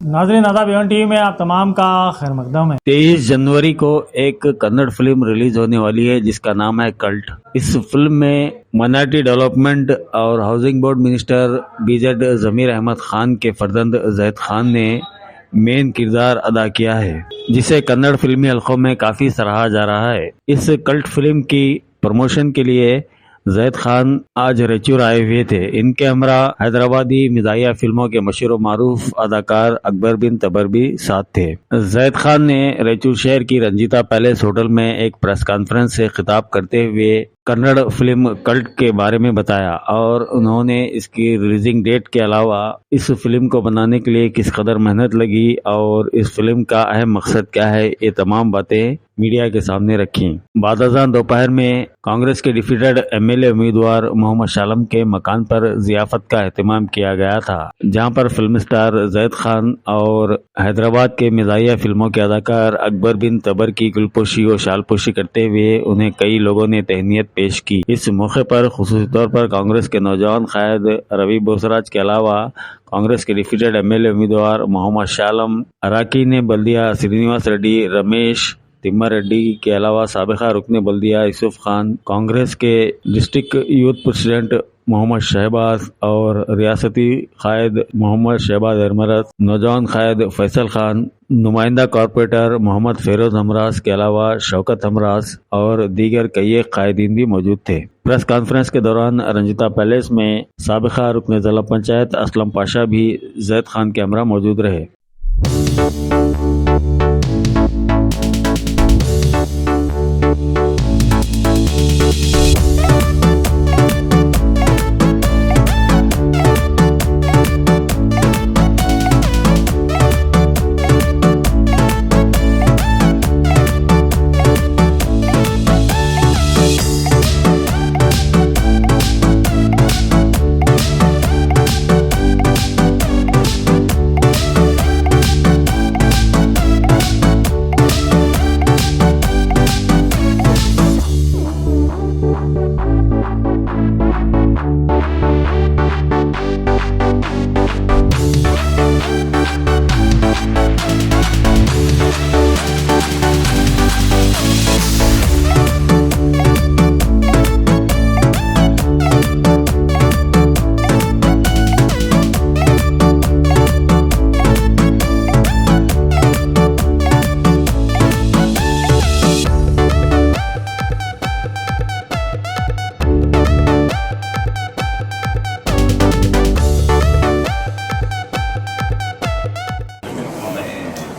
नाज़रीन आदाब, Avon TV में आप तमाम का खैर मकदम है। 23 जनवरी को एक कन्नड़ फिल्म रिलीज होने वाली है जिसका नाम है कल्ट। इस फिल्म में माइनॉरिटी डेवलपमेंट और हाउसिंग बोर्ड मिनिस्टर बीजेड जमीर अहमद खान के फर्जंद जैद खान ने मेन किरदार अदा किया है, जिसे कन्नड़ फिल्मी हलकों में काफी सराहा जा रहा है। इस कल्ट फिल्म की प्रमोशन के लिए जैद खान आज रेचूर आए हुए थे। इनके हमरा हैदराबादी मिजाहिया फिल्मों के मशहूर और मारूफ अदाकार अकबर बिन तबर भी साथ थे। जैद खान ने रेचूर शहर की रंजीता पैलेस होटल में एक प्रेस कॉन्फ्रेंस से खिताब करते हुए कन्नड़ फिल्म कल्ट के बारे में बताया और उन्होंने इसकी रिलीजिंग डेट के अलावा इस फिल्म को बनाने के लिए किस कदर मेहनत लगी और इस फिल्म का अहम मकसद क्या है, ये तमाम बातें मीडिया के सामने रखी। बादशाह दोपहर में कांग्रेस के डिफीटेड एमएलए उम्मीदवार मोहम्मद शालम के मकान पर जियाफत का एहतमाम किया गया था, जहां पर फिल्म स्टार जैद खान और हैदराबाद के मिजाहिया फिल्मों के अदाकार अकबर बिन तबर की गुलपोशी और शालपोशी करते हुए उन्हें कई लोगों ने तहनीत पेश की। इस मौके पर खुसूसी तौर पर कांग्रेस के नौजवान कायद रवि बोसराज के अलावा कांग्रेस के डिफीटेड एमएलए उम्मीदवार मोहम्मद शालम, अराकीन बल्दिया श्रीनिवास रेड्डी, रमेश तिम्मा रेड्डी के अलावा साबिका रुकने बल्दिया यूसुफ खान, कांग्रेस के district youth president Mohammad Shahbaz और रियासती कायद मोहम्मद शहबाज अरमरत, नौजवान कायद फैसल खान, नुमाइंदा कॉरपोरेटर मोहम्मद फेरोज हमराज के अलावा शौकत हमराज और दीगर कई कायदीन भी मौजूद थे। प्रेस कॉन्फ्रेंस के दौरान रंजीता पैलेस में साबिका रुकने जिला पंचायत असलम पाशा भी जैद खान के हमरा मौजूद रहे।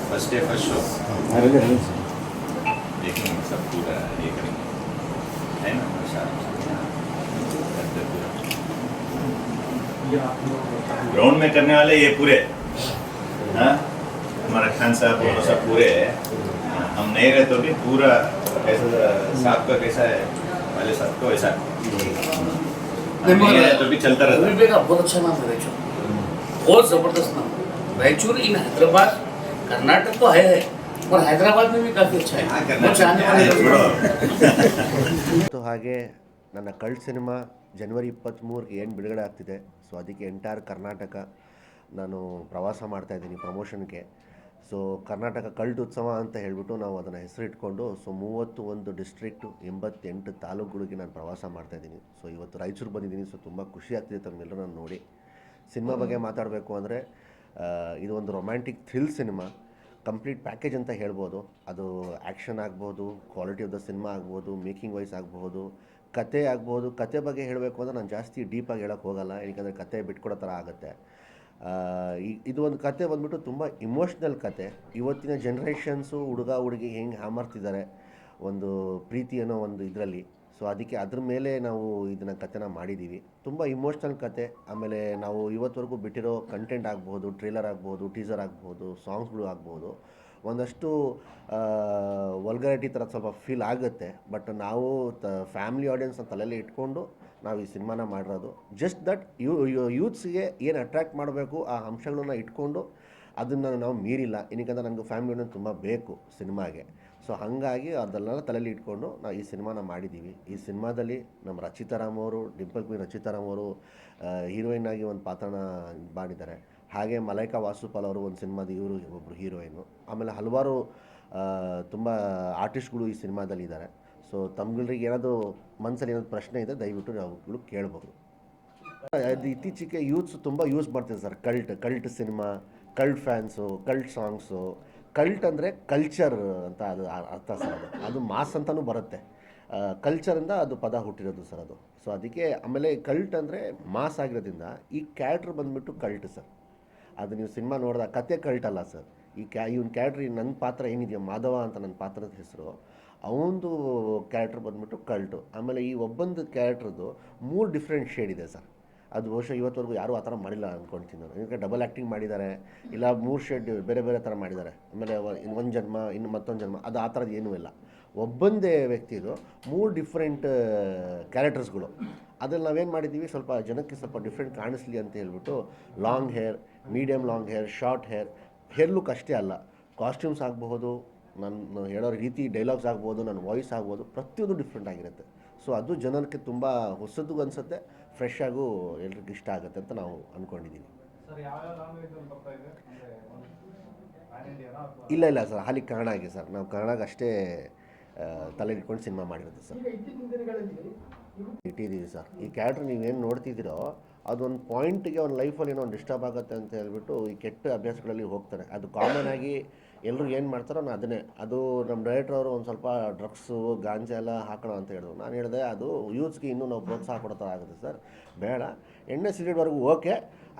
फर्स्ट डे फर्स्ट शो देखेंगे, सब पूरा ये करेंगे, है ना? ग्राउंड में करने वाले ये पूरे, हाँ, हमारा खान साहब वो सब पूरे है। हम नहीं रहे तो भी पूरा ऐसा साहब का कैसा है वाले साहब को वैसा नहीं रहे तो भी चलता रहता है। बहुत अच्छा नाम है रायचूर, बहुत जबरदस्त नाम। रायचूर इन हैदराबाद कर्नाटक तो है और हैदराबाद में भी काफ़ी अच्छा है। तो ಹಾಗೆ ನನ್ನ ಕಲ್ಟ್ ಸಿನಿಮಾ ಜನವರಿ 23ಗೆ ಏನು ಬಿಡುಗಡೆ ಆಗ್ತಿದೆ, ಸೊ ಅದಕ್ಕೆ ಎಂಟೈರ್ ಕರ್ನಾಟಕ ನಾನು ಪ್ರವಾಸ ಮಾಡ್ತಾಯಿದ್ದೀನಿ ಪ್ರಮೋಷನ್ಗೆ. ಸೊ ಕರ್ನಾಟಕ ಕಲ್ಟ್ ಉತ್ಸವ ಅಂತ ಹೇಳಿಬಿಟ್ಟು ನಾವು ಅದನ್ನು ಹೆಸರಿಟ್ಕೊಂಡು ಸೊ 31 ಡಿಸ್ಟ್ರಿಕ್ಟು 88 ತಾಲೂಕುಗಳಿಗೆ ನಾನು ಪ್ರವಾಸ ಮಾಡ್ತಾಯಿದ್ದೀನಿ. ಸೊ ಇವತ್ತು ರಾಯಚೂರು ಬಂದಿದ್ದೀನಿ. ಸೊ ತುಂಬ ಖುಷಿ ಆಗ್ತಿದೆ ತಮ್ಮೆಲ್ಲರೂ ನಾನು ನೋಡಿ. ಸಿನಿಮಾ ಬಗ್ಗೆ ಮಾತಾಡಬೇಕು ಅಂದರೆ ಇದು ಒಂದು romantic thrill cinema, complete package ಅಂತ ಹೇಳ್ಬೋದು. ಅದು ಆ್ಯಕ್ಷನ್ ಆಗ್ಬೋದು, ಕ್ವಾಲಿಟಿ ಆಫ್ ದ ಸಿನಿಮಾ ಆಗ್ಬೋದು, ಮೇಕಿಂಗ್ ವೈಸ್ ಆಗ್ಬೋದು, ಕತೆ ಆಗ್ಬೋದು. ಕತೆ ಬಗ್ಗೆ ಹೇಳಬೇಕು ಅಂದರೆ ನಾನು ಜಾಸ್ತಿ ಡೀಪಾಗಿ ಹೇಳೋಕ್ಕೆ ಹೋಗಲ್ಲ, ಏಕೆಂದರೆ ಕತೆ ಬಿಟ್ಕೊಡೋ ಥರ ಆಗುತ್ತೆ. ಇದು ಒಂದು ಕತೆ ಬಂದ್ಬಿಟ್ಟು ತುಂಬ ಇಮೋಷ್ನಲ್ ಕತೆ. ಇವತ್ತಿನ ಜನ್ರೇಷನ್ಸು ಹುಡುಗ ಹುಡುಗಿ ಹೆಂಗೆ ಹ್ಯಾಮರ್ತಿದ್ದಾರೆ ಒಂದು ಪ್ರೀತಿ ಅನ್ನೋ ಒಂದು ಇದರಲ್ಲಿ. ಸೊ ಅದಕ್ಕೆ ಅದ್ರ ಮೇಲೆ ನಾವು ಇದನ್ನು ಕಥೆನ ಮಾಡಿದ್ದೀವಿ. ತುಂಬ ಇಮೋಷ್ನಲ್ ಕತೆ. ಆಮೇಲೆ ನಾವು ಇವತ್ತವರೆಗೂ ಬಿಟ್ಟಿರೋ ಕಂಟೆಂಟ್ ಆಗ್ಬೋದು, ಟ್ರೇಲರ್ ಆಗ್ಬೋದು, ಟೀಸರ್ ಆಗ್ಬೋದು, ಸಾಂಗ್ಸ್ಗಳು ಆಗ್ಬೋದು, ಒಂದಷ್ಟು ವಲ್ಗಾರಿಟಿ ಥರ ಸ್ವಲ್ಪ ಫೀಲ್ ಆಗುತ್ತೆ. ಬಟ್ ನಾವು ಫ್ಯಾಮಿಲಿ ಆಡಿಯನ್ಸ್ನ ತಲೆಯಲ್ಲಿ ಇಟ್ಕೊಂಡು ನಾವು ಈ ಸಿನಿಮಾನ ಮಾಡಿರೋದು. ಜಸ್ಟ್ ದಟ್ ಯೂತ್ಸ್ಗೆ ಏನು ಅಟ್ರ್ಯಾಕ್ಟ್ ಮಾಡಬೇಕು ಆ ಅಂಶಗಳನ್ನ ಇಟ್ಕೊಂಡು ಅದನ್ನು ನಾವು ಮೀರಿಲ್ಲ. ಏನಕ್ಕಂದ್ರೆ ನನಗೆ ಫ್ಯಾಮಿಲಿ ಆಡಿಯನ್ಸ್ ತುಂಬ ಬೇಕು ಸಿನಿಮಾಗೆ. ಸೊ ಹಾಗಾಗಿ ಅದನ್ನೆಲ್ಲ ತಲೆಯಲ್ಲಿ ಇಟ್ಕೊಂಡು ನಾವು ಈ ಸಿನಿಮಾನ ಮಾಡಿದ್ದೀವಿ. ಈ ಸಿನಿಮಾದಲ್ಲಿ ನಮ್ಮ ರಚಿತಾರಾಮ್ ಅವರು, ಡಿಂಪಲ್ ಕ್ವೀನ್ ರಚಿತಾರಾಮ್ ಅವರು ಹೀರೋಯಿನ್ ಆಗಿ ಒಂದು ಪಾತ್ರನ ಮಾಡಿದ್ದಾರೆ. ಹಾಗೆ ಮಲೈಕಾ ವಾಸುಪಾಲ್ ಅವರು ಒಂದು ಸಿನಿಮಾದ ಇವರು ಒಬ್ಬರು ಹೀರೋಯಿನು. ಆಮೇಲೆ ಹಲವಾರು ತುಂಬ ಆರ್ಟಿಸ್ಟ್ಗಳು ಈ ಸಿನಿಮಾದಲ್ಲಿ ಇದ್ದಾರೆ. ಸೊ ತಮ್ಗಳಿಗೆ ಏನಾದರೂ ಮನಸ್ಸಲ್ಲಿ ಏನಾದರೂ ಪ್ರಶ್ನೆ ಇದೆ ದಯವಿಟ್ಟು ನಾವುಗಳು ಕೇಳ್ಬೋದು. ಅದು ಇತ್ತೀಚೆಗೆ ಯೂತ್ಸ್ ತುಂಬ ಯೂಸ್ ಮಾಡ್ತಿದ್ದಾರೆ sir. Cult cinema, cult fans, cult songs. Cult ಅಂದರೆ ಕಲ್ಚರ್ ಅಂತ ಅದು ಅರ್ಥ ಸರ್. ಅದು ಮಾಸ್ ಅಂತಲೂ ಬರುತ್ತೆ. ಕಲ್ಚರಿಂದ ಅದು ಪದ ಹುಟ್ಟಿರೋದು ಸರ್ ಅದು. ಸೊ ಅದಕ್ಕೆ ಆಮೇಲೆ ಕಲ್ಟ್ ಅಂದರೆ ಮಾಸ್ ಆಗಿರೋದ್ರಿಂದ ಈ ಕ್ಯಾರೆಕ್ಟ್ರ್ ಬಂದುಬಿಟ್ಟು ಕಲ್ಟ್ ಸರ್. ಅದು ನೀವು ಸಿನಿಮಾ ನೋಡಿದಾಗ ಕತೆ ಕಲ್ಟ್ ಅಲ್ಲ ಸರ್. ಇವನ್ ಕ್ಯಾರೆಕ್ಟ್ರ್, ನನ್ನ ಪಾತ್ರ ಏನಿದೆಯೋ ಮಾಧವ ಅಂತ ನನ್ನ ಪಾತ್ರದ ಹೆಸರು, ಅವನದು ಕ್ಯಾರೆಕ್ಟ್ರ್ ಬಂದುಬಿಟ್ಟು ಕಲ್ಟು. ಆಮೇಲೆ ಈ ಒಬ್ಬಂದು ಕ್ಯಾರೆಕ್ಟ್ರದ್ದು 3 ಡಿಫ್ರೆಂಟ್ ಶೇಡ್ ಇದೆ ಸರ್. ಅದು ಬಹುಶಃ ಇವತ್ತವರೆಗೂ ಯಾರೂ ಆ ಥರ ಮಾಡಿಲ್ಲ ಅಂದ್ಕೊಳ್ತೀನಿ ನಾನು. ಈಗ ಡಬಲ್ ಆ್ಯಕ್ಟಿಂಗ್ ಮಾಡಿದ್ದಾರೆ, ಇಲ್ಲ 3 ಶೇಡ್ ಬೇರೆ ಬೇರೆ ಥರ ಮಾಡಿದ್ದಾರೆ. ಆಮೇಲೆ ಒಂದು ಜನ್ಮ, ಇನ್ನು ಮತ್ತೊಂದು ಜನ್ಮ, ಅದು ಆ ಥರದ್ದು ಏನೂ ಇಲ್ಲ. ಒಬ್ಬಂದೇ ವ್ಯಕ್ತಿದು 3 ಡಿಫ್ರೆಂಟ್ ಕ್ಯಾರೆಕ್ಟರ್ಸ್ಗಳು. ಅದ್ರಲ್ಲಿ ನಾವೇನು ಮಾಡಿದ್ದೀವಿ, ಸ್ವಲ್ಪ ಜನಕ್ಕೆ ಸ್ವಲ್ಪ ಡಿಫ್ರೆಂಟ್ ಕಾಣಿಸ್ಲಿ ಅಂತ ಹೇಳ್ಬಿಟ್ಟು long hair, medium long hair, short hair look ಅಷ್ಟೇ ಅಲ್ಲ, ಕಾಸ್ಟ್ಯೂಮ್ಸ್ ಆಗಬಹುದು, ನಾನು ಹೇಳೋ ರೀತಿ ಡೈಲಾಗ್ಸ್ ಆಗ್ಬೋದು, ನನ್ನ ವಾಯ್ಸ್ ಆಗ್ಬೋದು, ಪ್ರತಿಯೊಂದು ಡಿಫ್ರೆಂಟ್ ಆಗಿರುತ್ತೆ. ಸೊ ಅದು ಜನಕ್ಕೆ ತುಂಬ ಹೊಸದು ಅನಿಸುತ್ತೆ, ಫ್ರೆಶ್ ಆಗು ಎಲ್ರಿಗೂ ಇಷ್ಟ ಆಗುತ್ತೆ ಅಂತ ನಾವು ಅಂದ್ಕೊಂಡಿದ್ದೀವಿ. ಇಲ್ಲ ಸರ್, ಹಾಲಿ ಕನ್ನಡಗೆ ಸರ್. ನಾವು ಕನ್ನಡಗೆ ಅಷ್ಟೇ ತಲೆ ಇಟ್ಕೊಂಡು ಸಿನಿಮಾ ಮಾಡಿರೋದು ಸರ್. ಇಟ್ಟಿದ್ದೀವಿ ಸರ್. ಈ ಕ್ಯಾರೆಕ್ಟ್ರ್ ನೀವೇನು ನೋಡ್ತಿದ್ದೀರೋ ಅದೊಂದು ಪಾಯಿಂಟಿಗೆ ಅವ್ನ ಲೈಫಲ್ಲಿ ಏನೋ ಒಂದು ಡಿಸ್ಟರ್ಬ್ ಆಗುತ್ತೆ ಅಂತ ಹೇಳ್ಬಿಟ್ಟು ಈ ಕೆಟ್ಟ ಅಭ್ಯಾಸಗಳಲ್ಲಿ ಹೋಗ್ತಾನೆ. ಅದು ಕಾಮನ್ ಆಗಿ ಎಲ್ಲರೂ ಏನು ಮಾಡ್ತಾರೋ ನಾನು ಅದನ್ನೇ. ಅದು ನಮ್ಮ ಡೈರೆಕ್ಟ್ರ್ ಅವರು ಒಂದು ಸ್ವಲ್ಪ ಡ್ರಗ್ಸು, ಗಾಂಜಾ ಎಲ್ಲ ಹಾಕೋಣ ಅಂತ ಹೇಳಿದ್ರು. ನಾನು ಹೇಳಿದೆ ಅದು ಯೂತ್ಸ್ಗೆ ಇನ್ನೂ ನಾವು ಪ್ರೋತ್ಸಾಹ ಕೊಡೋ ಥರ ಆಗುತ್ತೆ ಸರ್, ಬೇಡ. ಎಣ್ಣೆ ಸಿಗರೇಟ್ವರೆಗೂ ಓಕೆ,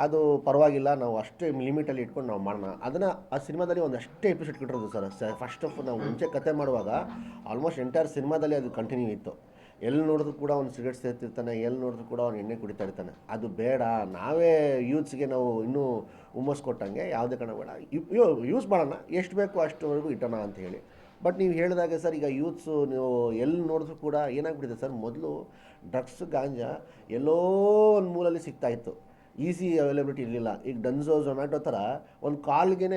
ಅದು ಪರವಾಗಿಲ್ಲ, ನಾವು ಅಷ್ಟೇ ಲಿಮಿಟಲ್ಲಿ ಇಟ್ಕೊಂಡು ನಾವು ಮಾಡೋಣ. ಅದನ್ನು ಆ ಸಿನಿಮಾದಲ್ಲಿ ಒಂದು ಅಷ್ಟೇ ಎಪಿಸೋಡ್ ಇಟ್ಟಿರೋದು ಸರ್. ಫಸ್ಟ್ ಆಫ್ ನಾವು ಮುಂಚೆ ಕತೆ ಮಾಡುವಾಗ ಆಲ್ಮೋಸ್ಟ್ ಎಂಟೈರ್ ಸಿನಿಮಾದಲ್ಲಿ ಅದು ಕಂಟಿನ್ಯೂ ಇತ್ತು. ಎಲ್ಲಿ ನೋಡಿದ್ರು ಕೂಡ ಅವ್ನು ಸಿಗರೇಟ್ ಸೇರ್ತಿರ್ತಾನೆ, ಎಲ್ಲಿ ನೋಡಿದ್ರು ಕೂಡ ಅವ್ನು ಎಣ್ಣೆ ಕುಡಿತಾ ಇರ್ತಾನೆ. ಅದು ಬೇಡ, ನಾವೇ ಯೂತ್ಸ್ಗೆ ನಾವು ಇನ್ನೂ ಹುಮ್ಮಸ್ ಕೊಟ್ಟಂಗೆ ಯಾವುದೇ ಕಾರಣ ಬೇಡ, ಯೂಸ್ ಮಾಡೋಣ, ಎಷ್ಟು ಬೇಕೋ ಅಷ್ಟುವರೆಗೂ ಇಟ್ಟೋಣ ಅಂತ ಹೇಳಿ. ಬಟ್ ನೀವು ಹೇಳಿದಾಗ ಸರ್, ಈಗ ಯೂತ್ಸು ನೀವು ಎಲ್ಲಿ ನೋಡಿದ್ರು ಕೂಡ ಏನಾಗ್ಬಿಟ್ಟಿದೆ ಸರ್, ಮೊದಲು ಡ್ರಗ್ಸ್, ಗಾಂಜಾ ಎಲ್ಲೋ ಒಂದು ಮೂಲಲ್ಲಿ ಸಿಗ್ತಾಯಿತ್ತು, ಈಸಿ ಅವೈಲಬಿಲಿಟಿ ಇರಲಿಲ್ಲ. ಈಗ ಡನ್ಝೋ, ಝೊಮ್ಯಾಟೊ ಥರ ಒಂದು ಕಾಲ್ಗೆ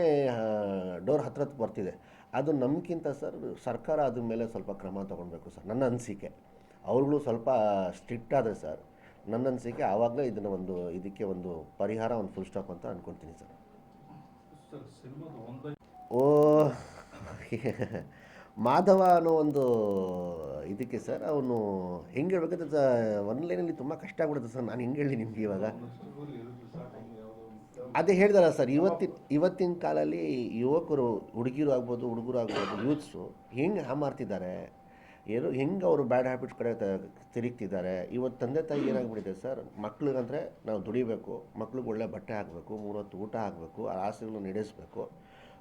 ಡೋರ್ ಹತ್ರ ಬರ್ತಿದೆ. ಅದು ನಮಗಿಂತ ಸರ್ ಸರ್ಕಾರ ಅದ್ರ ಮೇಲೆ ಸ್ವಲ್ಪ ಕ್ರಮ ತೊಗೊಳ್ಬೇಕು ಸರ್, ನನ್ನ ಅನಿಸಿಕೆ. ಅವ್ರುಗಳು ಸ್ವಲ್ಪ ಸ್ಟ್ರಿಕ್ಟ್ ಆದರೆ ಸರ್, ನನ್ನ ಅನಿಸಿಕೆ ಆವಾಗಲೇ ಇದಕ್ಕೆ ಒಂದು ಪರಿಹಾರ, ಒಂದು ಫುಲ್ ಸ್ಟಾಪ್ ಅಂತ ಅಂದ್ಕೊಳ್ತೀನಿ ಸರ್. ಓ ಮಾಧವ ಅನ್ನೋ ಒಂದು ಇದಕ್ಕೆ ಸರ್, ಅವನು ಹೆಂಗೆ ಹೇಳ್ಬೇಕಂದ್ರೆ ಒಂದು ಲೈನಲ್ಲಿ ತುಂಬ ಕಷ್ಟ ಆಗ್ಬಿಡುತ್ತೆ ಸರ್. ನಾನು ಹೆಂಗೆ ಹೇಳಿ ನಿಮ್ಗೆ ಇವಾಗ ಅದೇ ಹೇಳ್ದಾರ ಸರ್, ಇವತ್ತಿನ ಕಾಲಲ್ಲಿ ಯುವಕರು, ಹುಡುಗಿರು ಆಗ್ಬೋದು, ಹುಡುಗರು ಆಗ್ಬೋದು, ಯೂತ್ಸು ಹೆಂಗೆ ಹಾಮಾರ್ತಿದ್ದಾರೆ, ಹೆಂಗೆ ಅವರು ಬ್ಯಾಡ್ ಹ್ಯಾಬಿಟ್ಸ್ ಕಡೆ ತಿರುಗ್ತಿದ್ದಾರೆ. ಇವತ್ತು ತಂದೆ ತಾಯಿ ಏನಾಗ್ಬಿಟ್ಟಿದೆ ಸರ್, ಮಕ್ಳಿಗಂದರೆ ನಾವು ದುಡಿಬೇಕು, ಮಕ್ಳಿಗೆ ಒಳ್ಳೆ ಬಟ್ಟೆ ಹಾಕಬೇಕು, 3 ಹೊತ್ತು ಊಟ ಹಾಕಬೇಕು, ಆ ಆಸೆಗಳನ್ನು ನಡೆಸಬೇಕು,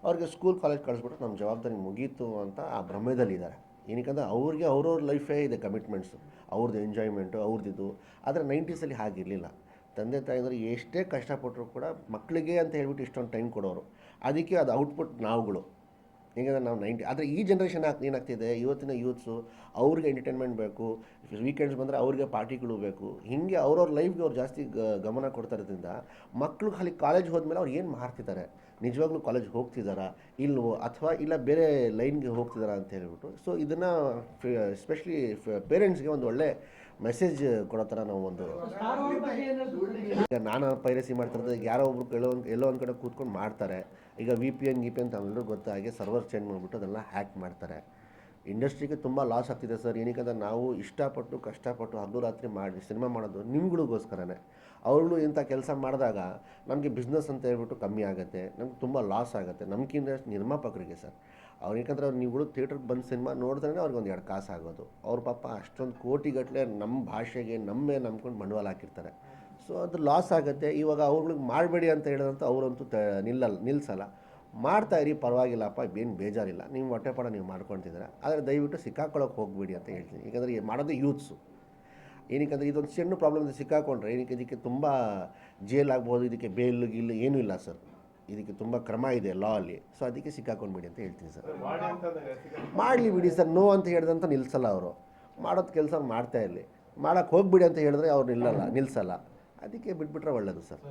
ಅವ್ರಿಗೆ ಸ್ಕೂಲ್ ಕಾಲೇಜ್ ಕಳಿಸ್ಬಿಟ್ಟು ನಮ್ಮ ಜವಾಬ್ದಾರಿ ಮುಗೀತು ಅಂತ ಆ ಭ್ರಮೆದಲ್ಲಿದ್ದಾರೆ. ಏನಕ್ಕಂದ್ರೆ ಅವ್ರಿಗೆ ಅವ್ರವ್ರ ಲೈಫೇ ಇದೆ, ಕಮಿಟ್ಮೆಂಟ್ಸು, ಅವ್ರದ್ದು ಎಂಜಾಯ್ಮೆಂಟು, ಅವ್ರದ್ದು. ಆದರೆ 90s ಹಾಗಿರಲಿಲ್ಲ. ತಂದೆ ತಾಯಿಂದ್ರೆ ಎಷ್ಟೇ ಕಷ್ಟಪಟ್ಟರು ಕೂಡ ಮಕ್ಕಳಿಗೆ ಅಂತ ಹೇಳ್ಬಿಟ್ಟು ಇಷ್ಟೊಂದು ಟೈಮ್ ಕೊಡೋರು. ಅದಕ್ಕೆ ಅದು ಔಟ್ಪುಟ್ ನಾವುಗಳು. ಹೇಗಂದ್ರೆ ನಾವು 90. ಆದರೆ ಈ ಜನ್ರೇಷನ್ ಏನಾಗ್ತಿದೆ, ಇವತ್ತಿನ ಯೂತ್ಸು ಅವ್ರಿಗೆ ಎಂಟರ್ಟೈನ್ಮೆಂಟ್ ಬೇಕು, ವೀಕೆಂಡ್ಸ್ ಬಂದರೆ ಅವ್ರಿಗೆ ಪಾರ್ಟಿಗಳು ಬೇಕು, ಹೀಗೆ ಅವ್ರವ್ರ ಲೈಫ್ಗೆ ಅವ್ರು ಜಾಸ್ತಿ ಗಮನ ಕೊಡ್ತಾ ಇರೋದ್ರಿಂದ ಮಕ್ಕಳು ಖಾಲಿ ಕಾಲೇಜ್ ಹೋದ್ಮೇಲೆ ಅವ್ರು ಏನು ಮಾಡ್ತಿದ್ದಾರೆ, ನಿಜವಾಗ್ಲೂ ಕಾಲೇಜ್ಗೆ ಹೋಗ್ತಿದ್ದಾರಾ ಇಲ್ವೋ, ಅಥವಾ ಇಲ್ಲ ಬೇರೆ ಲೈನ್ಗೆ ಹೋಗ್ತಿದ್ದಾರಾ ಅಂತ ಹೇಳ್ಬಿಟ್ಟು. ಸೊ ಇದನ್ನು ಎಸ್ಪೆಷಲಿ ಪೇರೆಂಟ್ಸ್ಗೆ ಒಂದು ಒಳ್ಳೆ ಮೆಸೇಜ್ ಕೊಡೋ ಥರ ನಾವು ಒಂದು, ಈಗ ನಾನು ಪೈರಸಿ ಮಾಡ್ತಿರೋದು, ಈಗ ಯಾರೋ ಒಬ್ರು ಎಲ್ಲೋ ಒಂದು ಕಡೆ ಕೂತ್ಕೊಂಡು ಮಾಡ್ತಾರೆ. ಈಗ VPN ಅಂತ ಎಲ್ಲರೂ ಗೊತ್ತಾಗಿ ಸರ್ವರ್ ಚೇಂಜ್ ಮಾಡಿಬಿಟ್ಟು ಅದೆಲ್ಲ ಹ್ಯಾಕ್ ಮಾಡ್ತಾರೆ. ಇಂಡಸ್ಟ್ರಿಗೆ ತುಂಬ ಲಾಸ್ ಆಗ್ತಿದೆ ಸರ್. ಏನಕ್ಕಂದ್ರೆ ನಾವು ಇಷ್ಟಪಟ್ಟು ಕಷ್ಟಪಟ್ಟು ಹಗಲು ರಾತ್ರಿ ಮಾಡಿ ಸಿನಿಮಾ ಮಾಡೋದು ನಿಮ್ಗಳಿಗೋಸ್ಕರನೇ. ಅವ್ರುಗಳು ಇಂಥ ಕೆಲಸ ಮಾಡಿದಾಗ ನಮಗೆ ಬಿಸ್ನೆಸ್ ಅಂತ ಹೇಳ್ಬಿಟ್ಟು ಕಮ್ಮಿ ಆಗುತ್ತೆ, ನಮ್ಗೆ ತುಂಬ ಲಾಸ್ ಆಗುತ್ತೆ, ನಮ್ಗಿಂತ ನಿರ್ಮಾಪಕರಿಗೆ ಸರ್. ಅವ್ರು ಯಾಕಂದ್ರೆ ನೀವುಗಳು ಥಿಯೇಟ್ರಿಗೆ ಬಂದು ಸಿನಿಮಾ ನೋಡಿದ್ರೆ ಅವ್ರಿಗೆ ಒಂದು 2 ಕಾಸು ಆಗೋದು. ಅವ್ರ ಪಾಪ ಅಷ್ಟೊಂದು ಕೋಟಿಗಟ್ಟಲೆ ನಮ್ಮ ಭಾಷೆಗೆ ನಮ್ಮೇ ನಂಬ್ಕೊಂಡು ಬಂಡವಾಳ ಹಾಕಿರ್ತಾರೆ. ಸೊ ಅದು ಲಾಸ್ ಆಗುತ್ತೆ. ಇವಾಗ ಅವ್ರಿಗೆ ಮಾಡಬೇಡಿ ಅಂತ ಹೇಳಿದಂತ ಅವರಂತೂ ನಿಲ್ಲಿಸಲ್ಲ. ಮಾಡ್ತಾಯಿರಿ, ಪರವಾಗಿಲ್ಲಪ್ಪ, ಏನು ಬೇಜಾರಿಲ್ಲ, ನೀವು ಹೊಟ್ಟೆಪಾಡ ನೀವು ಮಾಡ್ಕೊತಿದ್ದೀರ, ಆದರೆ ದಯವಿಟ್ಟು ಸಿಕ್ಕಾಕೊಳ್ಳೋಕೆ ಹೋಗಬೇಡಿ ಅಂತ ಹೇಳ್ತೀನಿ. ಯಾಕಂದರೆ ಮಾಡೋದು ಯೂತ್ಸು. ಏನಕ್ಕಂದರೆ ಇದೊಂದು ಸಣ್ಣ ಪ್ರಾಬ್ಲಮ್ ಸಿಕ್ಕಾಕೊಂಡ್ರೆ ಇದಕ್ಕೆ ತುಂಬ ಜೇಲ್ ಆಗ್ಬೋದು, ಇದಕ್ಕೆ ಬೇಲ್ ಗಿಲ್ಲು ಏನೂ ಇಲ್ಲ ಸರ್. ಇದಕ್ಕೆ ತುಂಬ ಕ್ರಮ ಇದೆ ಲಾ ಅಲ್ಲಿ. ಸೊ ಅದಕ್ಕೆ ಸಿಕ್ಕಾಕೊಂಡ್ಬಿಡಿ ಅಂತ ಹೇಳ್ತೀನಿ ಸರ್. ಮಾಡಲಿ ಬಿಡಿ ಸರ್, ನೋ ಅಂತ ಹೇಳಿದಂತ ನಿಲ್ಲಿಸಲ್ಲ ಅವರು. ಮಾಡೋದು ಕೆಲಸ ಮಾಡ್ತಾ ಇರಲಿ. ಮಾಡೋಕ್ಕೆ ಹೋಗ್ಬಿಡಿ ಅಂತ ಹೇಳಿದ್ರೆ ಅವ್ರು ನಿಲ್ಲಿಸಲ್ಲ. ಅದಕ್ಕೆ ಬಿಟ್ಬಿಟ್ರೆ ಒಳ್ಳೆಯದು ಸರ್.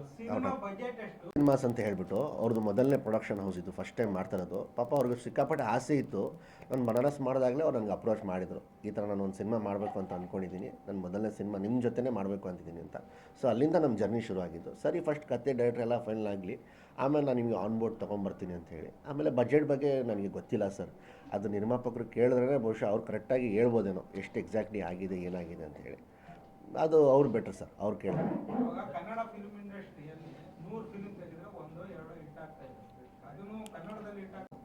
ಸಿನಿಮಾಸ್ ಅಂತ ಹೇಳಿಬಿಟ್ಟು ಅವ್ರದ್ದು ಮೊದಲನೇ ಪ್ರೊಡಕ್ಷನ್ ಹೌಸ್ ಇದು, ಫಸ್ಟ್ ಟೈಮ್ ಮಾಡ್ತಾ ಇರೋದು. ಪಾಪ ಅವ್ರಿಗೆ ಸಿಕ್ಕಾಪಟ್ಟೆ ಆಸೆ ಇತ್ತು. ನಾನು ಬನಾರಸ್ ಮಾಡಿದಾಗಲೇ ಅವ್ರು ನನಗೆ ಅಪ್ರೋಚ್ ಮಾಡಿದರು, ಈ ಥರ ನಾನು ಒಂದು ಸಿನಿಮಾ ಮಾಡಬೇಕು ಅಂತ ಅಂದ್ಕೊಂಡಿದ್ದೀನಿ, ನನ್ನ ಮೊದಲನೇ ಸಿನಿಮಾ ನಿಮ್ಮ ಜೊತೆನೇ ಮಾಡಬೇಕು ಅಂತಿದ್ದೀನಿ ಅಂತ. ಸೊ ಅಲ್ಲಿಂದ ನಮ್ಮ ಜರ್ನಿ ಶುರು ಆಗಿದ್ದು. ಸರಿ, ಫಸ್ಟ್ ಕತೆ ಡೈರೆಕ್ಟರ್ ಎಲ್ಲ ಫೈನಲ್ ಆಗಲಿ, ಆಮೇಲೆ ನಾನು ನಿಮಗೆ ಆನ್ ಬೋರ್ಡ್ ತೊಗೊಂಬರ್ತೀನಿ ಅಂತ ಹೇಳಿ. ಆಮೇಲೆ ಬಜೆಟ್ ಬಗ್ಗೆ ನನಗೆ ಗೊತ್ತಿಲ್ಲ ಸರ್, ಅದು ನಿರ್ಮಾಪಕರು ಕೇಳಿದ್ರೆ ಬಹುಶಃ ಅವ್ರು ಕರೆಕ್ಟಾಗಿ ಹೇಳ್ಬೋದೇನೋ ಎಷ್ಟು ಎಕ್ಸಾಕ್ಟ್ಲಿ ಆಗಿದೆ ಏನಾಗಿದೆ ಅಂತ ಹೇಳಿ. ಅದು ಅವ್ರು ಬೆಟರ್ ಸರ್, ಅವ್ರು ಕೇಳಿ. ಕನ್ನಡ ಫಿಲ್ಮ್ ಇಂಡಸ್ಟ್ರಿಯಲ್ಲಿ 100 ಫಿಲ್ಮ್ ತೆಗೆದ್ರೆ 1-2 ಹಿಟ್ ಆಗ್ತಾ ಇದೆ, ಅದನ್ನು ಕನ್ನಡದಲ್ಲಿ ಹಿಟ್ ಆಗ್ತಾ.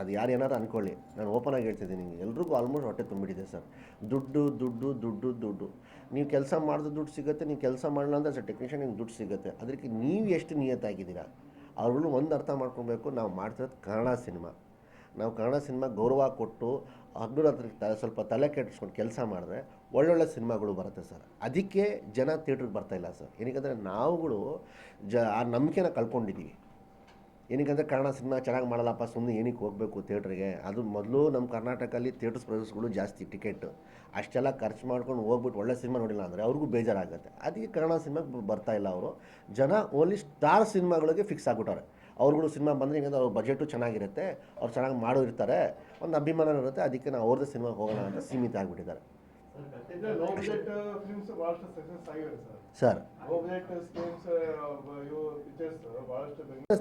ಅದು ಯಾರು ಏನಾರು ಅಂದ್ಕೊಳ್ಳಿ, ನಾನು ಓಪನ್ ಆಗಿ ಹೇಳ್ತಿದ್ದೀನಿ, ನಿಮಗೆ ಎಲ್ರಿಗೂ ಆಲ್ಮೋಸ್ಟ್ ಹೊಟ್ಟೆ ತುಂಬಿಟ್ಟಿದೆ ಸರ್. ದುಡ್ಡು ದುಡ್ಡು ದುಡ್ಡು ದುಡ್ಡು. ನೀವು ಕೆಲಸ ಮಾಡಿದ್ರೆ ದುಡ್ಡು ಸಿಗುತ್ತೆ, ನೀವು ಕೆಲಸ ಮಾಡಲ್ಲ ಅಂದರೆ ಸರ್ ಟೆಕ್ನಿಷಿಯನ್ ನಿಮ್ಗೆ ದುಡ್ಡು ಸಿಗುತ್ತೆ. ಅದಕ್ಕೆ ನೀವು ಎಷ್ಟು ನಿಯತ್ತಾಗಿದ್ದೀರಾ ಅವ್ರುಗಳು ಒಂದು ಅರ್ಥ ಮಾಡ್ಕೊಬೇಕು. ನಾವು ಮಾಡ್ತಿರೋದು ಕನ್ನಡ ಸಿನಿಮಾ, ನಾವು ಕನ್ನಡ ಸಿನಿಮಾ ಗೌರವ ಕೊಟ್ಟು ಹಗ್ಗರ ಹತ್ರ ಸ್ವಲ್ಪ ತಲೆ ಕೆಡಿಸ್ಕೊಂಡು ಕೆಲಸ ಮಾಡಿದ್ರೆ ಒಳ್ಳೊಳ್ಳೆ ಸಿನಿಮಾಗಳು ಬರುತ್ತೆ ಸರ್. ಅದಕ್ಕೆ ಜನ ಥಿಯೇಟ್ರಿಗೆ ಬರ್ತಾಯಿಲ್ಲ ಸರ್. ಏನಕ್ಕಂದರೆ ನಾವುಗಳು ಆ ನಂಬಿಕೆನ ಕಳ್ಕೊಂಡಿದ್ದೀವಿ. ಏನಕ್ಕಂದರೆ ಕನ್ನಡ ಸಿನಿಮಾ ಚೆನ್ನಾಗಿ ಮಾಡಲ್ಲಪ್ಪ, ಸುಮ್ಮನೆ ಏನಕ್ಕೆ ಹೋಗಬೇಕು ಥಿಯೇಟ್ರಿಗೆ. ಅದು ಮೊದಲು ನಮ್ಮ ಕರ್ನಾಟಕದಲ್ಲಿ ಥಿಯೇಟರ್ಸ್ ಪ್ರೈಸಸ್ಗಳು ಜಾಸ್ತಿ, ಟಿಕೆಟ್ ಅಷ್ಟೆಲ್ಲ ಖರ್ಚು ಮಾಡ್ಕೊಂಡು ಹೋಗ್ಬಿಟ್ಟು ಒಳ್ಳೆ ಸಿನಿಮಾ ನೋಡಿಲ್ಲ ಅಂದರೆ ಅವ್ರಿಗೂ ಬೇಜಾರಾಗುತ್ತೆ. ಅದಕ್ಕೆ ಕನ್ನಡ ಸಿನಿಮಾಗೆ ಬರ್ತಾಯಿಲ್ಲ ಅವರು. ಜನ ಓನ್ಲಿ ಸ್ಟಾರ್ ಸಿನಿಮಾಗಳಿಗೆ ಫಿಕ್ಸ್ ಆಗಿಬಿಟ್ಟಾರೆ. ಅವ್ರುಗಳು ಸಿನಿಮಾ ಬಂದರೆ ಹಿಂಗಂದ್ರೆ ಅವ್ರ ಬಜೆಟು ಚೆನ್ನಾಗಿರುತ್ತೆ, ಅವ್ರು ಚೆನ್ನಾಗಿ ಮಾಡೋರಿರ್ತಾರೆ, ಒಂದು ಅಭಿಮಾನ ಇರುತ್ತೆ. ಅದಕ್ಕೆ ನಾವು ಅವ್ರದ್ದೇ ಸಿನಿಮಾಗೆ ಹೋಗೋಣ ಅಂತ ಸೀಮಿತ ಆಗಿಬಿಟ್ಟಿದ್ದಾರೆ ಸರ್.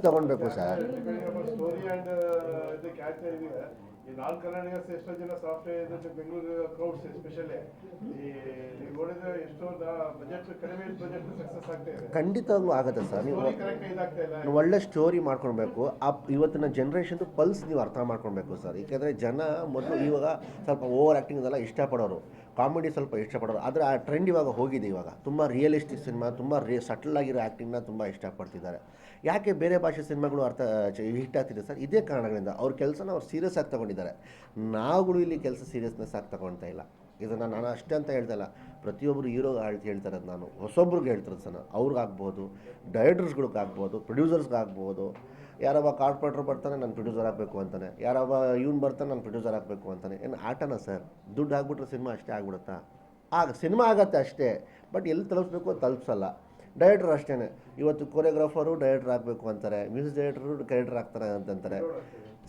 ತಗೊಳ್ಬೇಕು ಸರ್. ಈ ನಾನ್ ಕನ್ನಡಿಗರ್ಸ್ ಎಷ್ಟೋ ಜನ ಸಾಫ್ಟ್ವೇರ್ ಬೆಂಗಳೂರು ಕ್ರೌಡ್ಸ್ ಎಸ್ಪೆಷಲಿ ನೀವು ನೋಡಿದ್ರೆ ಎಷ್ಟೋ ಬಜೆಟ್ ಕಡಿಮೆ ಬಜೆಟ್ ಸಕ್ಸಸ್ ಆಗ್ತಾ ಇದೆ. ಖಂಡಿತವಾಗ್ಲೂ ಆಗುತ್ತೆ ಸರ್. ನೀವು ಒಳ್ಳೆ ಸ್ಟೋರಿ ಮಾಡ್ಕೊಳ್ಬೇಕು. ಇವತ್ತಿನ ಜನ್ರೇಷನ್ದು ಪಲ್ಸ್ ನೀವು ಅರ್ಥ ಮಾಡ್ಕೊಳ್ಬೇಕು ಸರ್. ಏಕೆಂದರೆ ಜನ ಮೊದಲು ಇವಾಗ ಸ್ವಲ್ಪ ಓವರ್ ಆ್ಯಕ್ಟಿಂಗ್ ಅದೆಲ್ಲ ಇಷ್ಟಪಡೋರು, ಕಾಮಿಡಿ ಸ್ವಲ್ಪ ಇಷ್ಟಪಡೋರು. ಆದರೆ ಆ ಟ್ರೆಂಡ್ ಇವಾಗ ಹೋಗಿದೆ. ಇವಾಗ ತುಂಬ ರಿಯಲಿಸ್ಟಿಕ್ ಸಿನಿಮಾ, ತುಂಬ ಸಟಲ್ ಆಗಿರೋ ಆ್ಯಕ್ಟಿಂಗ್ನ ತುಂಬ ಇಷ್ಟಪಡ್ತಿದ್ದಾರೆ. ಯಾಕೆ ಬೇರೆ ಭಾಷೆ ಸಿನಿಮಾಗಳು ಹಿಟ್ ಆಗ್ತಿದೆ ಸರ್? ಇದೇ ಕಾರಣಗಳಿಂದ. ಅವ್ರ ಕೆಲಸನ ಅವ್ರು ಸೀರಿಯಸ್ ಆಗಿ ತೊಗೊಂಡಿದ್ದಾರೆ. ನಾವುಗಳು ಇಲ್ಲಿ ಕೆಲಸ ಸೀರಿಯಸ್ನೆಸ್ ಆಗಿ ತೊಗೊಳ್ತಾ ಇಲ್ಲ. ಇದನ್ನು ನಾನು ಅಷ್ಟೇ ಅಂತ ಹೇಳ್ತಾ ಇಲ್ಲ, ಪ್ರತಿಯೊಬ್ಬರು ಹೀರೋಗೆ ಹೇಳ್ತಾರೆ. ನಾನು ಹೊಸೊಬ್ರಿಗೆ ಹೇಳ್ತಿರೋದು ಸರ್. ಅವ್ರಿಗಾಗ್ಬೋದು, ಡೈರೆಕ್ಟರ್ಸ್ಗಳಿಗಾಗ್ಬೋದು, ಪ್ರೊಡ್ಯೂಸರ್ಸ್ಗಾಗ್ಬೋದು. ಯಾರೊಬ್ಬ ಕಾರ್ಪೊರೇಟರ್ ಬರ್ತಾನೆ ನಾನು ಪ್ರೊಡ್ಯೂಸರ್ ಆಗಬೇಕು ಅಂತಾನೆ, ಯಾರೊಬ್ಬ ಇವ್ನು ಬರ್ತಾನೆ ನಾನು ಪ್ರೊಡ್ಯೂಸರ್ ಆಗಬೇಕು ಅಂತಾನೆ. ಏನು ಆಟನ ಸರ್? ದುಡ್ಡು ಹಾಕ್ಬಿಟ್ರೆ ಸಿನಿಮಾ ಅಷ್ಟೇ ಆಗ್ಬಿಡುತ್ತಾ? ಸಿನಿಮಾ ಆಗತ್ತೆ ಅಷ್ಟೇ, ಬಟ್ ಎಲ್ಲಿ ತಲುಪಿಸ್ಬೇಕು ತಲುಪಿಸಲ್ಲ. ಡೈರೆಕ್ಟರ್ ಅಷ್ಟೇ, ಇವತ್ತು ಕೊರಿಯೋಗ್ರಾಫರು ಡೈರೆಕ್ಟರ್ ಆಗಬೇಕು ಅಂತಾರೆ, ಮ್ಯೂಸಿಕ್ ಡೈರೆಕ್ಟರು ಡೈರೆಕ್ಟರ್ ಆಗ್ತಾರೆ ಅಂತಂತಾರೆ.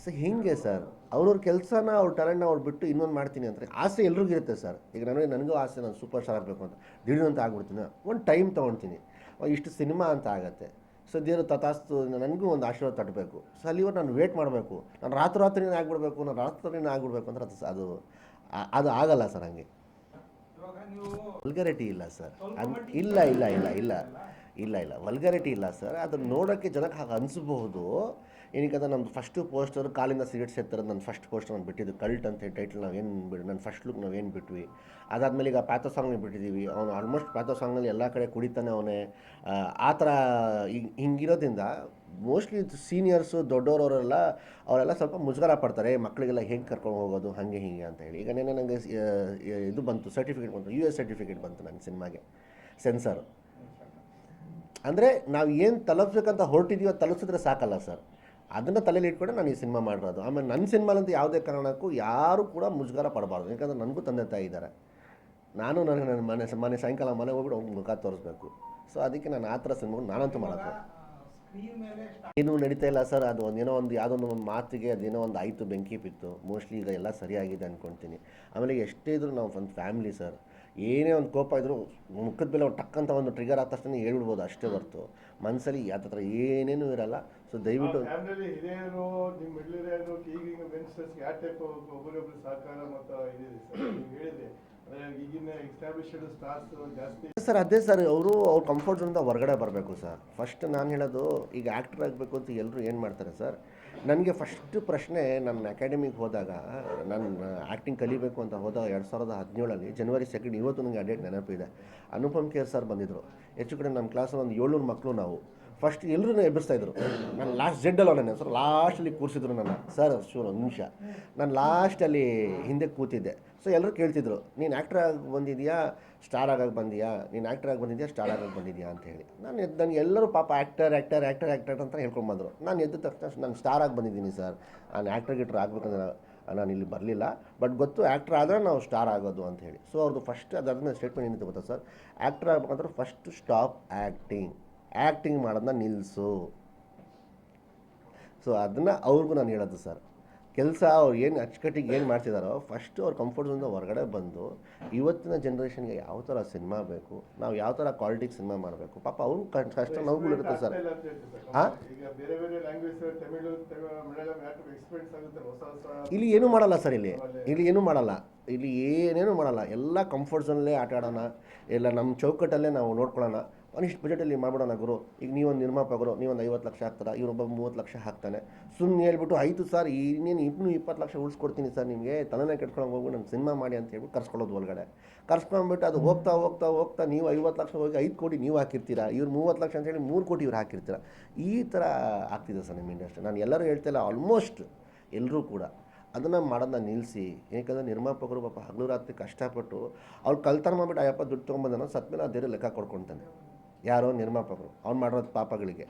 ಸೊ ಹಿಂಗೆ ಸರ್, ಅವ್ರವ್ರ ಕೆಲಸನ ಅವ್ರ ಟ್ಯಾಲೆಂಟ್ನ ಅವ್ರು ಬಿಟ್ಟು ಇನ್ನೊಂದು ಮಾಡ್ತೀನಿ ಅಂತಾರೆ. ಆಸೆ ಎಲ್ರಿಗೂ ಇರುತ್ತೆ ಸರ್. ಈಗ ನನಗೂ ಆಸೆ, ನಾನು ಸೂಪರ್ ಸ್ಟಾರ್ ಆಗಬೇಕು ಅಂತ ದಿಢೀರ್ ಅಂತ ಆಗ್ಬಿಡ್ತೀನಿ. ಒಂದು ಟೈಮ್ ತೊಗೊಳ್ತೀನಿ, ಇಷ್ಟು ಸಿನಿಮಾ ಅಂತ ಆಗುತ್ತೆ. ಸೊ ದೇವರು ತಥಾಸ್ತು, ನನಗೂ ಒಂದು ಆಶೀರ್ವಾದ ತಟ್ಟಬೇಕು. ಸೊ ಅಲ್ಲಿವರೆಗೆ ನಾನು ವೇಟ್ ಮಾಡಬೇಕು. ನಾನು ರಾತ್ರಿನೇ ಆಗಿಬಿಡ್ಬೇಕು, ನಾನು ರಾತ್ರಿನೇ ಆಗಿಬಿಡ್ಬೇಕು ಅಂದ್ರೆ ಅದು ಆಗಲ್ಲ ಸರ್. ಹಂಗೆ ವಲ್ಗರಿಟಿ ಇಲ್ಲ ಸರ್. ಇಲ್ಲ ಇಲ್ಲ ಇಲ್ಲ ಇಲ್ಲ ಇಲ್ಲ ಇಲ್ಲ ವಲ್ಗರಿಟಿ ಇಲ್ಲ ಸರ್. ಅದನ್ನು ನೋಡೋಕ್ಕೆ ಜನಕ್ಕೆ ಹಾಗೆ ಅನಿಸ್ಬಹುದು. ಏನಕ್ಕಂದ್ರೆ ನಮ್ಮದು ಫಸ್ಟು ಪೋಸ್ಟರ್ ಕಾಲಿಂದ ಸಿಗರೇಟ್ ಸೇರ್ತಿರೋದು ನನ್ನ ಫಸ್ಟ್ ಪೋಸ್ಟರ್ ನಾನು ಬಿಟ್ಟಿದ್ದು. ಕಲ್ಟ್ ಅಂತ ಟೈಟಲ್ ನಾವೇನು ನನ್ನ ಫಸ್ಟ್ ಲುಕ್ ನಾವೇನು ಬಿಟ್ವಿ. ಅದಾದಮೇಲೆ ಈಗ ಪ್ಯಾಥೋ ಸಾಂಗ್ನ ಬಿಟ್ಟಿದ್ದೀವಿ. ಅವನು ಆಲ್ಮೋಸ್ಟ್ ಪ್ಯಾಥೋ ಸಾಂಗ್ನಲ್ಲಿ ಎಲ್ಲ ಕಡೆ ಕುಡಿತಾನೆ ಅವನೇ. ಆ ಥರ ಹಿಂಗಿರೋದ್ರಿಂದ ಮೋಸ್ಟ್ಲಿ ಸೀನಿಯರ್ಸು ದೊಡ್ಡವರವರೆಲ್ಲ ಅವರೆಲ್ಲ ಸ್ವಲ್ಪ ಮುಜುಗರ ಪಡ್ತಾರೆ, ಮಕ್ಕಳಿಗೆಲ್ಲ ಹೇಗೆ ಕರ್ಕೊಂಡು ಹೋಗೋದು ಹಾಗೆ ಹೀಗೆ ಅಂತ ಹೇಳಿ. ಈಗ ನೆನ್ನೆ ನನಗೆ ಇದು ಬಂತು, ಸರ್ಟಿಫಿಕೇಟ್ ಬಂತು, US ಸರ್ಟಿಫಿಕೇಟ್ ಬಂತು ನನ್ನ ಸಿನಿಮಾಗೆ, ಸೆನ್ಸರ್. ಅಂದರೆ ನಾವು ಏನು ತಲುಪಿಸ್ಬೇಕಂತ ಹೊರಟಿದ್ದೀವೋ ತಲುಪಿಸಿದ್ರೆ ಸಾಕಲ್ಲ ಸರ್. ಅದನ್ನು ತಲೆಯಲ್ಲಿ ಇಟ್ಕೊಂಡು ನಾನು ಈ ಸಿನಿಮಾ ಮಾಡಿರೋದು. ಆಮೇಲೆ ನನ್ನ ಸಿನಿಮಾಲಂತೂ ಯಾವುದೇ ಕಾರಣಕ್ಕೂ ಯಾರೂ ಕೂಡ ಮುಜುಗರ ಪಡಬಾರ್ದು. ಯಾಕಂದರೆ ನನಗೂ ತಂದೆ ತಾಯಿ ಇದ್ದಾರೆ. ನಾನು ನನಗೆ ನನ್ನ ಮನೆ ಸಾಯಂಕಾಲ ಮನೆಗೆ ಹೋಗ್ಬಿಟ್ಟು ಅವ್ರಿಗೆ ಮುಖ ತೋರಿಸ್ಬೇಕು. ಸೊ ಅದಕ್ಕೆ ನಾನು ಆ ಥರ ಸಿನಿಮಾ ನಾನಂತೂ ಮಾಡೋದು ಏನೂ ನಡೀತಾ ಇಲ್ಲ ಸರ್. ಅದು ಯಾವುದೋ ಒಂದು ಮಾತಿಗೆ ಅದೇನೋ ಒಂದು ಆಯಿತು, ಬೆಂಕಿ ಬಿತ್ತು. ಮೋಸ್ಟ್ಲಿ ಈಗ ಎಲ್ಲ ಸರಿಯಾಗಿದೆ ಅಂದ್ಕೊಳ್ತೀನಿ. ಆಮೇಲೆ ಎಷ್ಟೇ ಇದ್ರೂ ನಾವು ಒಂದು ಫ್ಯಾಮಿಲಿ ಸರ್. ಏನೇ ಒಂದು ಕೋಪ ಇದ್ದರೂ ಮುಖದ ಮೇಲೆ ಟಕ್ಕಂತ ಒಂದು ಟ್ರಿಗರ್ ಆದ ತಕ್ಷಣ ಹೇಳ್ಬಿಡ್ಬೋದು ಅಷ್ಟೇ ಹೊರತು ಮನಸ್ಸಲ್ಲಿ ಯಾವ ಥರ ಏನೇನೂ ಇರಲ್ಲ. ಸೊ ದಯವಿಟ್ಟು ಹಿರಿಯರು ನಿಮ್ಮ ಮಿಡ್ಲ್ ಹಿರಿಯರು ಈಗಿನ ಯಂಗ್ಸ್ಟರ್ಸ್ಗೆ ಯಾವ ಟೈಪ್ ಒಬ್ಬರೊಬ್ಬರು ಸಹಕಾರ ಮತ್ತು ಇದಿದೆ ಸರ್? ನೀವು ಹೇಳಿದ್ರೆ ಈಗಿನ ಎಸ್ಟಾಬ್ಲಿಷ್ಡ್ ಸ್ಟಾರ್ಸ್ ಜಾಸ್ತಿ ಸರ್. ಅದೇ ಸರ್, ಅವ್ರ ಕಂಫರ್ಟ್ ಝೋನಿಂದ ಹೊರಗಡೆ ಬರಬೇಕು ಸರ್. ಫಸ್ಟ್ ನಾನು ಹೇಳೋದು, ಈಗ ಆ್ಯಕ್ಟರ್ ಆಗಬೇಕು ಅಂತ ಎಲ್ಲರೂ ಏನು ಮಾಡ್ತಾರೆ ಸರ್. ನನಗೆ ಫಸ್ಟ್ ಪ್ರಶ್ನೆ, ನನ್ನ ಅಕಾಡೆಮಿಗೆ ಹೋದಾಗ, ನಾನು ಆ್ಯಕ್ಟಿಂಗ್ ಕಲಿಬೇಕು ಅಂತ ಹೋದಾಗ 2017 ಜನವರಿ 2 ಇವತ್ತು ನನಗೆ ಆ ಡೇಟ್ ನೆನಪಿದೆ. ಅನುಪಮ್ ಖೇರ್ ಸರ್ ಬಂದಿದ್ದರು. ಹೆಚ್ಚು ಕಡೆ ನಮ್ಮ ಕ್ಲಾಸಲ್ಲಿ ಒಂದು 700 ಮಕ್ಕಳು ನಾವು. ಫಸ್ಟ್ ಎಲ್ಲರೂ ಎಬ್ಬರಿಸ್ತಾಯಿದ್ರು. ನಾನು ಲಾಸ್ಟ್ ಜೆಡ್ಡಲ್ಲ ನನ್ನ ಸರ್, ಲಾಸ್ಟಲ್ಲಿ ಕೂರಿಸಿದ್ರು ನನ್ನ. ಸರ್ ಶೂರ್ ಒಂದು ನಿಮಿಷ, ನಾನು ಲಾಸ್ಟಲ್ಲಿ ಹಿಂದೆ ಕೂತಿದ್ದೆ. ಸೊ ಎಲ್ಲರೂ ಕೇಳ್ತಿದ್ರು, ನೀನು ಆ್ಯಕ್ಟರ್ ಆಗಿ ಬಂದಿದೆಯಾ, ಸ್ಟಾರ್ ಆಗೋಕ್ಕೆ ಬಂದಿಯಾ, ನೀನು ಆ್ಯಕ್ಟರ್ ಆಗಿ ಬಂದಿದೆಯಾ, ಸ್ಟಾರ್ ಆಗೋಕ್ಕೆ ಬಂದಿದೆಯಾ ಅಂತ ಹೇಳಿ. ನನಗೆ ಎಲ್ಲರೂ ಪಾಪ ಆ್ಯಕ್ಟರ್ ಅಂತ ಹೇಳ್ಕೊಂಡು ಬಂದರು. ನಾನು ಎದ್ದ ತಕ್ಷಣ ನಾನು ಸ್ಟಾರ್ ಆಗಿ ಬಂದಿದ್ದೀನಿ ಸರ್, ನಾನು ಆ್ಯಕ್ಟರ್ ಗಿಟ್ರ್ ಆಗಬೇಕಂದ್ರೆ ನಾನು ಇಲ್ಲಿ ಬರಲಿಲ್ಲ, ಬಟ್ ಗೊತ್ತು ಆ್ಯಕ್ಟ್ರ್ ಆದರೆ ನಾವು ಸ್ಟಾರ್ ಆಗೋದು ಅಂತ ಹೇಳಿ. ಸೊ ಅವ್ರದ್ದು ಫಸ್ಟ್ ಅದಾದ್ಮೇಲೆ ಸ್ಟೇಟ್ಮೆಂಟ್ ಏನಿತ್ತು ಗೊತ್ತಾ ಸರ್, ಆ್ಯಕ್ಟ್ರ್ ಆಗ್ಬೇಕಂದ್ರೆ ಫಸ್ಟ್ ಸ್ಟಾಪ್ ಆ್ಯಕ್ಟಿಂಗ್ ಮಾಡೋದನ್ನ ನಿಲ್ಲಿಸು. ಸೊ ಅದನ್ನು ಅವ್ರಿಗೂ ನಾನು ಹೇಳೋದು ಸರ್, ಕೆಲಸ ಅವ್ರು ಏನು ಅಚ್ಚುಕಟ್ಟಿಗೆ ಏನು ಮಾಡ್ತಿದ್ದಾರೋ ಫಸ್ಟು ಅವ್ರ ಕಂಫರ್ಟ್ ಝೋನಿಂದ ಹೊರಗಡೆ ಬಂದು ಇವತ್ತಿನ ಜನ್ರೇಷನ್ಗೆ ಯಾವ ಥರ ಸಿನಿಮಾ ಬೇಕು, ನಾವು ಯಾವ ಥರ ಕ್ವಾಲಿಟಿಗೆ ಸಿನಿಮಾ ಮಾಡಬೇಕು, ಪಾಪ ಅವರು ಕಷ್ಟ ನೋವುಗಳು ಇರುತ್ತೆ ಸರ್. ಹಾಂ, ಈಗ ಬೇರೆ ಬೇರೆ ಲ್ಯಾಂಗ್ವೇಜ್ ತಮಿಳು ಮಲಯಾಳಂ ಯಾಕೆ ಎಕ್ಸ್ಪೀರಿಯನ್ಸ್ ಆಗುತ್ತೆ ಹೊಸ ಹೊಸ. ಇಲ್ಲಿ ಏನೂ ಮಾಡಲ್ಲ ಸರ್, ಇಲ್ಲಿ ಏನೂ ಮಾಡಲ್ಲ, ಇಲ್ಲಿ ಏನೇನೂ ಮಾಡಲ್ಲ. ಎಲ್ಲ ಕಂಫರ್ಟ್ ಝೋನಲ್ಲೇ ಆಟ ಆಡೋಣ, ಎಲ್ಲ ನಮ್ಮ ಚೌಕಟ್ಟಲ್ಲೇ ನಾವು ನೋಡ್ಕೊಳ್ಳೋಣ. ಒಂದಿಷ್ಟು ಬಜೆಟಲ್ಲಿ ಮಾಡ್ಬಿಡೋಣ ಗುರು. ಈಗ ನೀವೊಂದು ನಿರ್ಮಾಪಕರು, ನೀವೊಂದು 50 ಲಕ್ಷ ಹಾಕ್ತಾರ, ಇವರೊಬ್ಬ 30 ಲಕ್ಷ ಹಾಕ್ತಾನೆ. ಸುಮ್ಮನೆ ಹೇಳ್ಬಿಟ್ಟು ಆಯಿತು ಸರ್ ಇನ್ನೇನು ಇನ್ನೂ 20 ಲಕ್ಷ ಉಳಿಸ್ಕೊಡ್ತೀನಿ ಸರ್, ನಿಮಗೆ ತಲೆನೇ ಕೆಟ್ಕೊಂಡು ಹೋಗ್ಬಿಟ್ಟು ನಂಗೆ ಸಿನಿಮಾ ಮಾಡಿ ಅಂತ ಹೇಳ್ಬಿಟ್ಟು ಕರ್ಸ್ಕೊಳ್ಳೋದು ಒಳಗಡೆ. ಕರ್ಸ್ಕೊಂಡ್ಬಿಟ್ಟು ಅದು ಹೋಗ್ತಾ ನೀವು 50 ಲಕ್ಷ ಹೋಗಿ 5 ಕೋಟಿ ನೀವು ಹಾಕಿರ್ತೀರಾ, ಇವ್ರು 30 ಲಕ್ಷ ಅಂತೇಳಿ 3 ಕೋಟಿ ಇವ್ರು ಹಾಕಿರ್ತೀರ. ಈ ಥರ ಆಗ್ತಿದೆ ಸರ್ ನಿಮ್ಮ ಇಂಡಸ್ಟ್ರಿ. ನಾನು ಎಲ್ಲರೂ ಹೇಳ್ತಿಲ್ಲ, ಆಲ್ಮೋಸ್ಟ್ ಎಲ್ಲರೂ ಕೂಡ ಅದನ್ನು ಮಾಡೋದನ್ನ ನಿಲ್ಲಿಸಿ. ಏಕೆಂದರೆ ನಿರ್ಮಾಪಕರು ಪಾಪ ಹಗಲು ರಾತ್ರಿ ಕಷ್ಟಪಟ್ಟು ಅವ್ರು ಕಲ್ತನ ಮಾಡಿಬಿಟ್ಟು ಅಯ್ಯಪ್ಪ ದುಡ್ಡು ತೊಗೊಂಬಂದನೋ ಸತ್ಮೇಲೆ ಅದೇರೋ ಲೆಕ್ಕ ಕೊಡ್ಕೊತಾನೆ ಯಾರೋ ನಿರ್ಮಾಪಕರು ಅವ್ನು ಮಾಡಿರೋದು ಪಾಪಗಳಿಗೆ.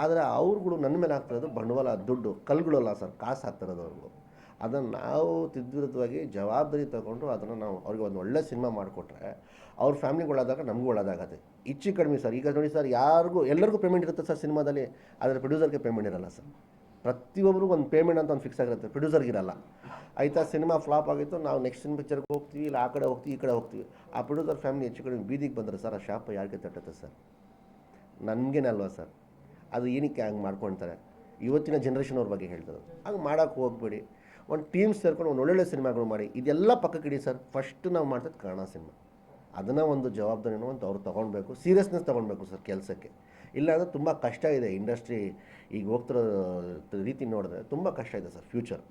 ಆದರೆ ಅವ್ರುಗಳು ನನ್ನ ಮೇಲೆ ಆಗ್ತಿರೋದು ಬಂಡವಾಳ, ದುಡ್ಡು, ಕಲ್ಗಳಲ್ಲ ಸರ್, ಕಾಸು ಹಾಕ್ತಿರೋದು ಅವ್ರಿಗೂ. ಅದನ್ನು ನಾವು ತಿದ್ವಿರುದ್ಧವಾಗಿ ಜವಾಬ್ದಾರಿ ತಗೊಂಡು ಅದನ್ನು ನಾವು ಅವ್ರಿಗೆ ಒಂದು ಒಳ್ಳೆ ಸಿನಿಮಾ ಮಾಡಿಕೊಟ್ರೆ ಅವ್ರ ಫ್ಯಾಮಿಲಿಗೆ ಒಳ್ಳೇದಾಗ ನಮಗೂ ಒಳ್ಳೇದಾಗತ್ತೆ. ಹೆಚ್ಚು ಕಡಿಮೆ ಸರ್, ಈಗ ನೋಡಿ ಸರ್, ಎಲ್ಲರಿಗೂ ಪೇಮೆಂಟ್ ಇರುತ್ತೆ ಸರ್ ಸಿನಿಮಾದಲ್ಲಿ, ಆದರೆ ಪ್ರೊಡ್ಯೂಸರ್ಗೆ ಪೇಮೆಂಟ್ ಇರಲ್ಲ ಸರ್. ಪ್ರತಿಯೊಬ್ಬರಿಗೂ ಒಂದು ಪೇಮೆಂಟ್ ಅಂತ ಒಂದು ಫಿಕ್ಸ್ ಆಗಿರುತ್ತೆ, ಪ್ರೊಡ್ಯೂಸರ್ಗಿರಲ್ಲ. ಆಯಿತಾ, ಸಿನಿಮಾ ಫ್ಲಾಪ್ ಆಗಿತ್ತು, ನಾವು ನೆಕ್ಸ್ಟ್ ಪಿಕ್ಚರ್ಗೆ ಹೋಗ್ತೀವಿ, ಇಲ್ಲ ಆ ಕಡೆ ಹೋಗ್ತೀವಿ, ಈ ಕಡೆ ಹೋಗ್ತೀವಿ. ಆ ಪ್ರೊಡ್ಯೂಸರ್ ಫ್ಯಾಮಿಲಿ ಹೆಚ್ಚು ಕಡಿಮೆ ಬೀದಿಗೆ ಬಂದರೆ ಸರ್, ಆ ಶಾಪ ಯಾರಿಗೆ ತಟ್ಟುತ್ತೆ ಸರ್? ನನಗೇನೆ ಅಲ್ವಾ ಸರ್? ಅದು ಏನಕ್ಕೆ ಹಂಗೆ ಮಾಡ್ಕೊಳ್ತಾರೆ? ಇವತ್ತಿನ ಜನ್ರೇಷನ್ ಅವ್ರ ಬಗ್ಗೆ ಹೇಳ್ತಾರೆ. ಹಂಗೆ ಮಾಡೋಕ್ಕೆ ಹೋಗ್ಬೇಡಿ. ಒಂದು ಟೀಮ್ ಸೇರ್ಕೊಂಡು ಒಂದು ಒಳ್ಳೊಳ್ಳೆ ಸಿನಿಮಾಗಳು ಮಾಡಿ. ಇದೆಲ್ಲ ಪಕ್ಕಕ್ಕಿಡಿ ಸರ್. ಫಸ್ಟ್ ನಾವು ಮಾಡ್ತದ್ದು ಕನ್ನಡ ಸಿನಿಮಾ. ಅದನ್ನು ಒಂದು ಜವಾಬ್ದಾರಿನೂ ಅಂತ ಅವ್ರು ತೊಗೊಳ್ಬೇಕು, ಸೀರಿಯಸ್ನೆಸ್ ತೊಗೊಳ್ಬೇಕು ಸರ್ ಕೆಲಸಕ್ಕೆ. ಇಲ್ಲಾಂದರೆ ತುಂಬ ಕಷ್ಟ ಇದೆ ಇಂಡಸ್ಟ್ರಿ. ಈಗ ಹೋಗ್ತಿರೋ ರೀತಿ ನೋಡಿದ್ರೆ ತುಂಬ ಕಷ್ಟ ಇದೆ ಸರ್ ಫ್ಯೂಚರ್.